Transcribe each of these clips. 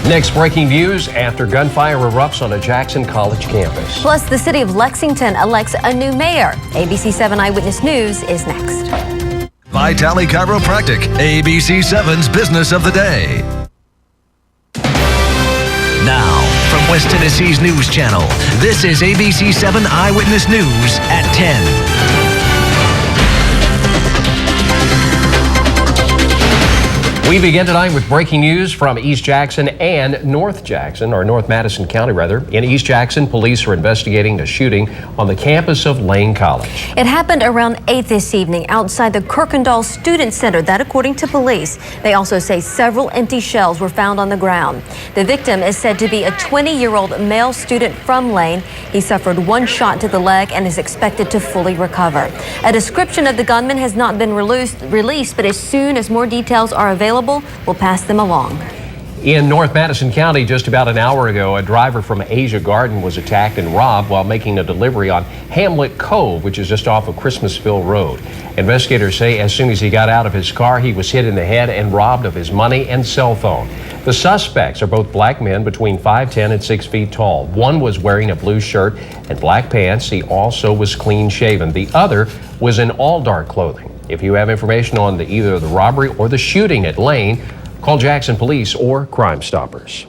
Next, breaking news after gunfire erupts on a Jackson College campus. Plus, the city of Lexington elects a new mayor. ABC 7 Eyewitness News is next. Vitale Chiropractic, ABC 7's Business of the Day. Now, from West Tennessee's News Channel, this is ABC 7 Eyewitness News at 10. We begin tonight with breaking news from East Jackson and North Jackson, or North Madison County rather. In East Jackson, police are investigating a shooting on the campus of Lane College. It happened around 8 this evening outside the Kirkendall Student Center, that according to police. They also say several empty shells were found on the ground. The victim is said to be a 20-year-old male student from Lane. He suffered one shot to the leg and is expected to fully recover. A description of the gunman has not been released, but as soon as more details are available, we'll pass them along. In North Madison County, just about an hour ago, a driver from Asia Garden was attacked and robbed while making a delivery on Hamlet Cove, which is just off of Christmasville Road. Investigators say as soon as he got out of his car, he was hit in the head and robbed of his money and cell phone. The suspects are both black men between 5'10" and 6 feet tall. One was wearing a blue shirt and black pants. He also was clean shaven. The other was in all dark clothing. If you have information on either the robbery or the shooting at Lane, call Jackson Police or Crime Stoppers.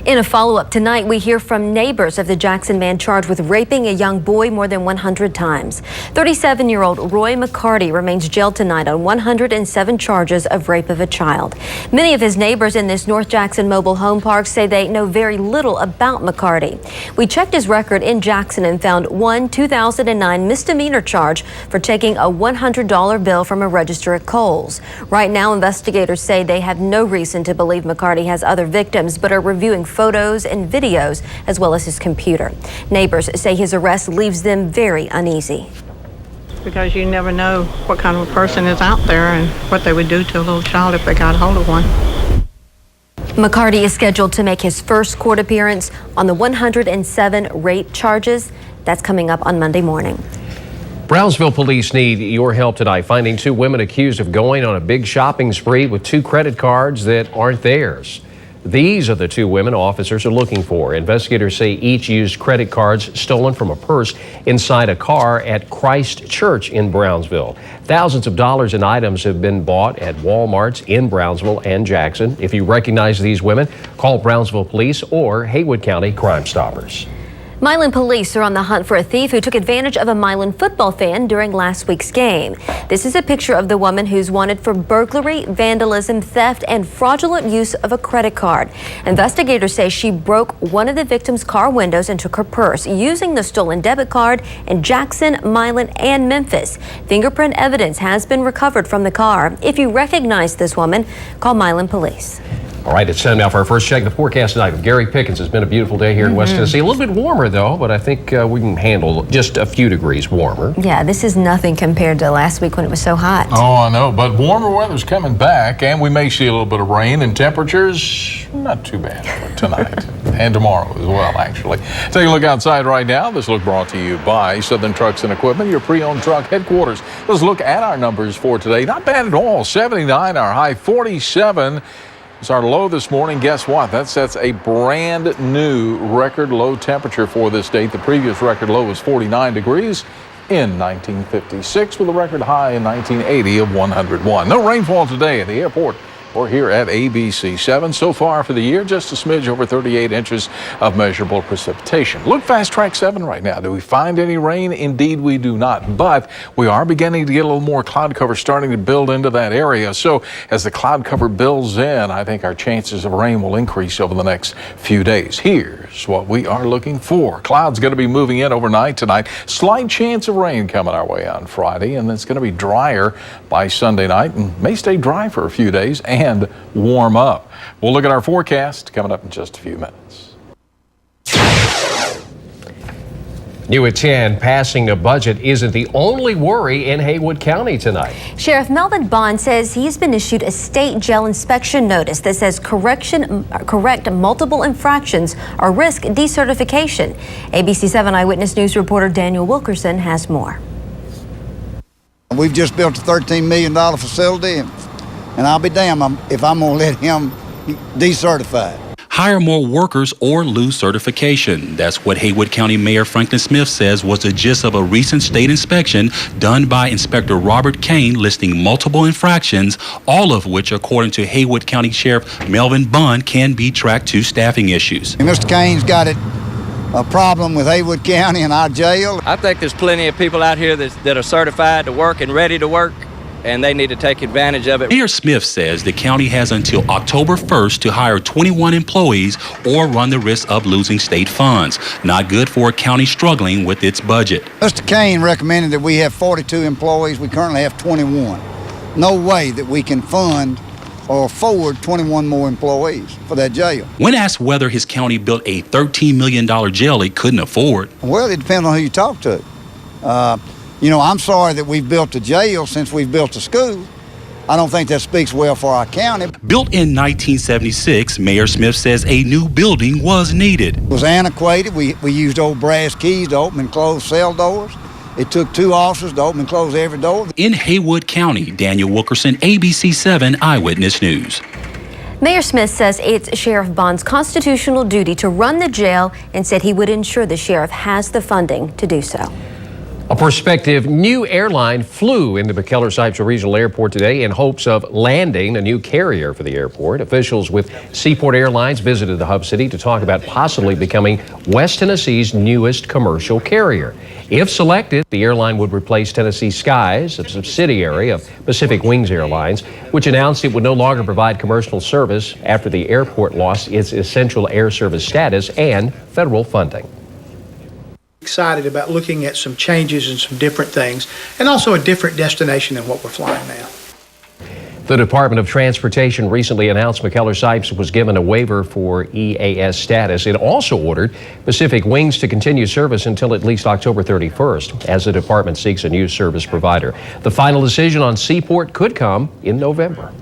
In a follow-up tonight, we hear from neighbors of the Jackson man charged with raping a young boy more than 100 times. 37-year-old Roy McCarty remains jailed tonight on 107 charges of rape of a child. Many of his neighbors in this North Jackson mobile home park say they know very little about McCarty. We checked his record in Jackson and found one 2009 misdemeanor charge for taking a $100 bill from a register at Kohl's. Right now, investigators say they have no reason to believe McCarty has other victims, but are reviewing photos and videos as well as his computer. Neighbors say his arrest leaves them very uneasy. Because you never know what kind of a person is out there and what they would do to a little child if they got hold of one. McCarty is scheduled to make his first court appearance on the 107 rape charges. That's coming up on Monday morning. Brownsville police need your help tonight, finding two women accused of going on a big shopping spree with two credit cards that aren't theirs. These are the two women officers are looking for. Investigators say each used credit cards stolen from a purse inside a car at Christ Church in Brownsville. Thousands of dollars in items have been bought at Walmarts in Brownsville and Jackson. If you recognize these women, call Brownsville Police or Haywood County Crime Stoppers. Milan police are on the hunt for a thief who took advantage of a Milan football fan during last week's game. This is a picture of the woman who's wanted for burglary, vandalism, theft, and fraudulent use of a credit card. Investigators say she broke one of the victim's car windows and took her purse using the stolen debit card in Jackson, Milan, and Memphis. Fingerprint evidence has been recovered from the car. If you recognize this woman, call Milan police. All right, it's time now for our first check of the forecast tonight with Gary Pickens. It's been a beautiful day here in West Tennessee. A little bit warmer, though, but I think we can handle just a few degrees warmer. Yeah, this is nothing compared to last week when it was so hot. Oh, I know, but warmer weather's coming back, and we may see a little bit of rain, and temperatures not too bad for tonight and tomorrow as well, actually. Take a look outside right now. This look brought to you by Southern Trucks and Equipment, your pre-owned truck headquarters. Let's look at our numbers for today. Not bad at all. 79, our high 47. It's our low this morning. Guess what? That sets a brand new record low temperature for this date. The previous record low was 49 degrees in 1956 with a record high in 1980 of 101. No rainfall today at the airport or here at ABC 7. So far for the year, just a smidge over 38 inches of measurable precipitation. Look Fast Track 7 right now. Do we find any rain? Indeed, we do not. But we are beginning to get a little more cloud cover starting to build into that area. So as the cloud cover builds in, I think our chances of rain will increase over the next few days. Here's what we are looking for. Clouds going to be moving in overnight tonight. Slight chance of rain coming our way on Friday, and it's going to be drier by Sunday night and may stay dry for a few days and warm up. We'll look at our forecast coming up in just a few minutes. New at 10, passing a budget isn't the only worry in Haywood County tonight. Sheriff Melvin Bond says he's been issued a state jail inspection notice that says correct multiple infractions or risk decertification. ABC 7 Eyewitness News reporter Daniel Wilkerson has more. We've just built a $13 million facility, and I'll be damned if I'm going to let him decertified. Hire more workers or lose certification. That's what Haywood County Mayor Franklin Smith says was the gist of a recent state inspection done by Inspector Robert Kane listing multiple infractions, all of which, according to Haywood County Sheriff Melvin Bunn, can be tracked to staffing issues. Mr. Kane's got a problem with Haywood County and our jail. I think there's plenty of people out here that are certified to work and ready to work, and they need to take advantage of it. Mayor Smith says the county has until October 1st to hire 21 employees or run the risk of losing state funds. Not good for a county struggling with its budget. Mr. Kane recommended that we have 42 employees. We currently have 21. No way that we can fund or afford 21 more employees for that jail. When asked whether his county built a $13 million jail it couldn't afford. Well, it depends on who you talk to. I'm sorry that we've built a jail since we've built a school. I don't think that speaks well for our county. Built in 1976, Mayor Smith says a new building was needed. It was antiquated. We used old brass keys to open and close cell doors. It took 2 officers to open and close every door. In Haywood County, Daniel Wilkerson, ABC 7 Eyewitness News. Mayor Smith says it's Sheriff Bond's constitutional duty to run the jail and said he would ensure the sheriff has the funding to do so. A prospective new airline flew into McKellar-Sipes Regional Airport today in hopes of landing a new carrier for the airport. Officials with Seaport Airlines visited the hub city to talk about possibly becoming West Tennessee's newest commercial carrier. If selected, the airline would replace Tennessee Skies, a subsidiary of Pacific Wings Airlines, which announced it would no longer provide commercial service after the airport lost its essential air service status and federal funding. Excited about looking at some changes and some different things, and also a different destination than what we're flying now. The Department of Transportation recently announced McKellar-Sipes was given a waiver for EAS status. It also ordered Pacific Wings to continue service until at least October 31st, as the department seeks a new service provider. The final decision on Seaport could come in November.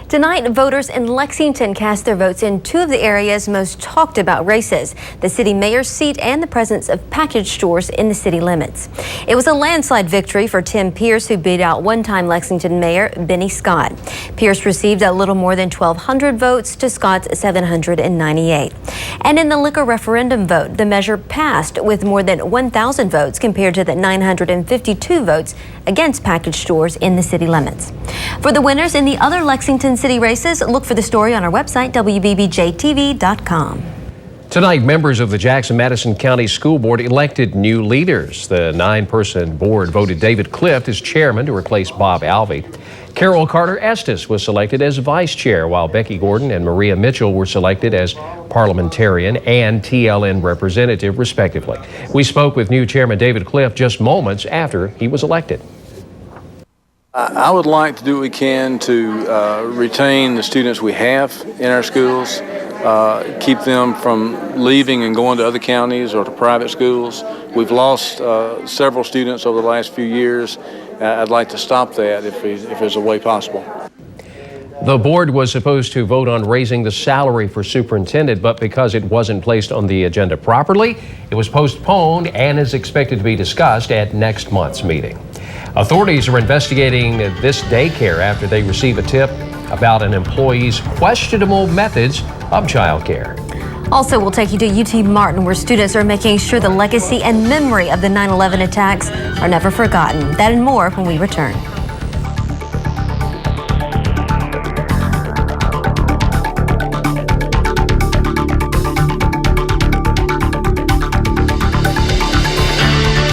Tonight, voters in Lexington cast their votes in 2 of the area's most talked about races, the city mayor's seat and the presence of package stores in the city limits. It was a landslide victory for Tim Pierce, who beat out one-time Lexington Mayor Benny Scott. Pierce received a little more than 1,200 votes to Scott's 798. And in the liquor referendum vote, the measure passed with more than 1,000 votes compared to the 952 votes against package stores in the city limits. For the winners in the other Lexington city races, look for the story on our website, WBBJTV.com. Tonight, members of the Jackson-Madison County School Board elected new leaders. The 9-person board voted David Clift as chairman to replace Bob Alvey. Carol Carter Estes was selected as vice chair, while Becky Gordon and Maria Mitchell were selected as parliamentarian and TLN representative, respectively. We spoke with new chairman David Clift just moments after he was elected. I would like to do what we can to retain the students we have in our schools, keep them from leaving and going to other counties or to private schools. We've lost several students over the last few years. I'd like to stop that if there's a way possible. The board was supposed to vote on raising the salary for superintendent, but because it wasn't placed on the agenda properly, it was postponed and is expected to be discussed at next month's meeting. Authorities are investigating this daycare after they receive a tip about an employee's questionable methods of childcare. Also, we'll take you to UT Martin, where students are making sure the legacy and memory of the 9/11 attacks are never forgotten. That and more when we return.